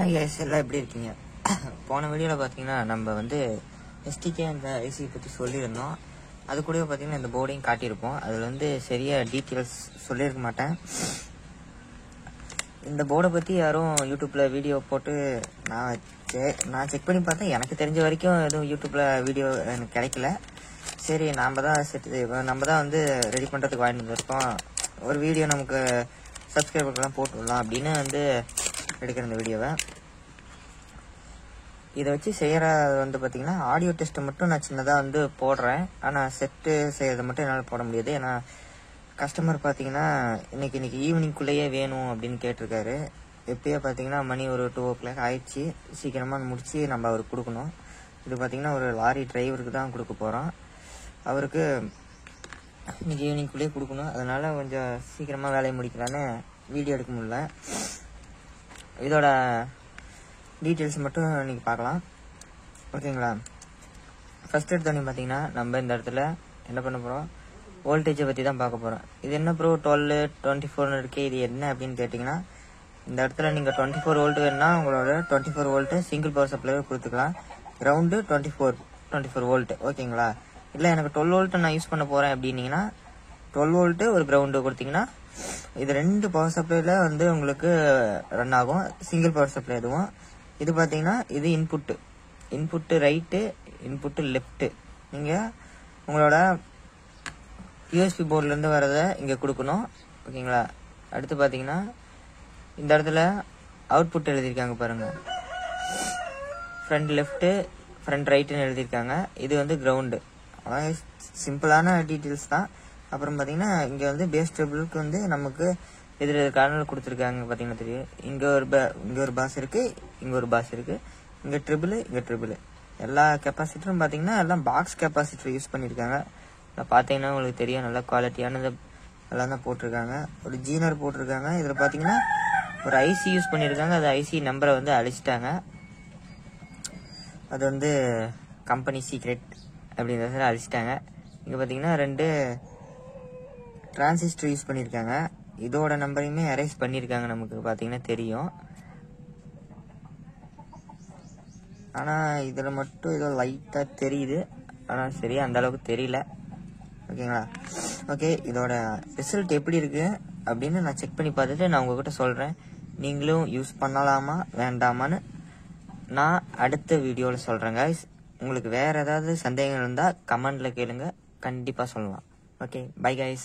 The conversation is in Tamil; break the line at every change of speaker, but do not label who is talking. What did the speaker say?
ஹாய் கைஸ், எல்லாம் எப்படி இருக்கீங்க? போன வீடியோவில் பார்த்தீங்கன்னா நம்ம வந்து எஸ்டிகே அந்த ஐசியை பற்றி சொல்லியிருந்தோம். அது கூட பார்த்தீங்கன்னா இந்த போர்டையும் காட்டியிருப்போம். அதில் வந்து சரியாக டீட்டெயில்ஸ் சொல்லியிருக்க மாட்டேன். இந்த போர்டை பற்றி யாரும் யூடியூப்பில் வீடியோ போட்டு நான் செக் பண்ணி பார்த்தேன். எனக்கு தெரிஞ்ச வரைக்கும் எதுவும் யூடியூப்பில் வீடியோ எனக்கு கிடைக்கல. சரி, நம்ம தான் வந்து ரெடி பண்ணுறதுக்கு வாங்கிட்டு வந்திருக்கோம். ஒரு வீடியோ நமக்கு சப்ஸ்கிரைபருக்கெல்லாம் போட்டுடலாம் அப்படின்னு வந்து எடுக்கிற இந்த வீடியோவை. இதை வச்சு செய்கிறது வந்து பார்த்திங்கன்னா ஆடியோ டெஸ்ட்டை மட்டும் நான் சின்னதாக வந்து போடுறேன். ஆனால் செட்டு செய்கிறத மட்டும் என்னால் போட முடியாது. ஏன்னா கஸ்டமர் பார்த்திங்கன்னா இன்னைக்கு ஈவினிங்குள்ளேயே வேணும் அப்படின்னு கேட்டிருக்காரு. எப்பயே பார்த்திங்கன்னா மணி ஒரு 2 o'clock ஆயிடுச்சு. சீக்கிரமாக முடித்து நம்ம அவருக்கு கொடுக்கணும். இது பார்த்திங்கன்னா ஒரு லாரி டிரைவருக்கு தான் கொடுக்க போகிறோம். அவருக்கு இன்னைக்கு ஈவினிங்குள்ளேயே கொடுக்கணும். அதனால் கொஞ்சம் சீக்கிரமாக வேலையை முடிக்கலான்னு வீடியோ எடுக்க முடியல. இதோட டீட்டெயில்ஸ் மட்டும் இன்றைக்கி பார்க்கலாம், ஓகேங்களா? ஃபஸ்ட் எடுத்தோடனே பார்த்தீங்கன்னா நம்ம இந்த இடத்துல என்ன பண்ண போகிறோம், வோல்டேஜை பற்றி தான் பார்க்க போகிறோம். இது என்ன ப்ரோ 12, 24 இருக்கே, இது என்ன அப்படின்னு கேட்டிங்கன்னா, இந்த இடத்துல நீங்கள் 24 வோல்ட் வேணுன்னா உங்களோட 24 வோல்ட்டு சிங்கிள் பவர் சப்ளைவே கொடுத்துக்கலாம். கிரவுண்டு 24 வோல்ட்டு, ஓகேங்களா? இல்லை எனக்கு 12 வோல்ட்டு நான் யூஸ் பண்ண போகிறேன் அப்படின்னீங்கன்னா 12 வோல்ட்டு ஒரு கிரவுண்டு கொடுத்தீங்கன்னா இது 2 பவர் சப்ளைல வந்து உங்களுக்கு ரன் ஆகும். சிங்கிள் பவர் சப்ளை எதுவும். இது பார்த்தீங்கன்னா இது இன்புட்டு ரைட்டு, இன்புட்டு லெஃப்ட்டு. நீங்கள் உங்களோட யூஎஸ்பி போர்ட்லேருந்து வரதை இங்கே கொடுக்கணும், ஓகேங்களா? அடுத்து பார்த்தீங்கன்னா இந்த இடத்துல அவுட்புட் எழுதியிருக்காங்க பாருங்கள். ஃப்ரண்ட் லெஃப்ட்டு, ஃப்ரண்ட் ரைட்டுன்னு எழுதியிருக்காங்க. இது வந்து கிரவுண்டு. சிம்பிளான டீட்டெயில்ஸ் தான். அப்புறம் பார்த்தீங்கன்னா இங்கே வந்து பேஸ் டேபிளுக்கு வந்து நமக்கு எதிர் கார்னர் கொடுத்துருக்காங்க. பார்த்தீங்கன்னா தெரியும், இங்கே ஒரு பாஸ் இருக்குது, இங்கே ஒரு பாஸ் இருக்குது, இங்கே ட்ரிபிள். எல்லா கெப்பாசிட்டரும் பார்த்தீங்கன்னா எல்லாம் பாக்ஸ் கெப்பாசிட்டர் யூஸ் பண்ணியிருக்காங்க. பார்த்தீங்கன்னா உங்களுக்கு தெரியும், நல்லா குவாலிட்டியானது எல்லாம் தான் போட்டிருக்காங்க. ஒரு ஜீனர் போட்டிருக்காங்க. இதில் பார்த்தீங்கன்னா ஒரு ஐசி யூஸ் பண்ணியிருக்காங்க. அது ஐசி நம்பரை வந்து அழிச்சிட்டாங்க. அது வந்து கம்பெனி சீக்ரெட் அப்படின்றத அழிச்சிட்டாங்க. இங்கே பார்த்தீங்கன்னா 2 டிரான்சிஸ்டர் யூஸ் பண்ணியிருக்காங்க. இதோட நம்பரையுமே எரேஸ் பண்ணியிருக்காங்க, நமக்கு பார்த்தீங்கன்னா தெரியும். ஆனால் இதில் மட்டும் ஏதோ லைட்டாக தெரியுது. ஆனால் சரியா அந்த அளவுக்கு தெரியல, ஓகேங்களா? ஓகே, இதோட ரிசல்ட் எப்படி இருக்குது அப்படின்னு நான் செக் பண்ணி பார்த்துட்டு நான் உங்ககிட்ட சொல்கிறேன். நீங்களும் யூஸ் பண்ணலாமா வேண்டாமான்னு நான் அடுத்த வீடியோவில் சொல்கிறேன் guys. உங்களுக்கு வேறு ஏதாவது சந்தேகம் இருந்தால் கமெண்டில் கேளுங்க, கண்டிப்பாக சொல்லலாம். Okay, bye guys.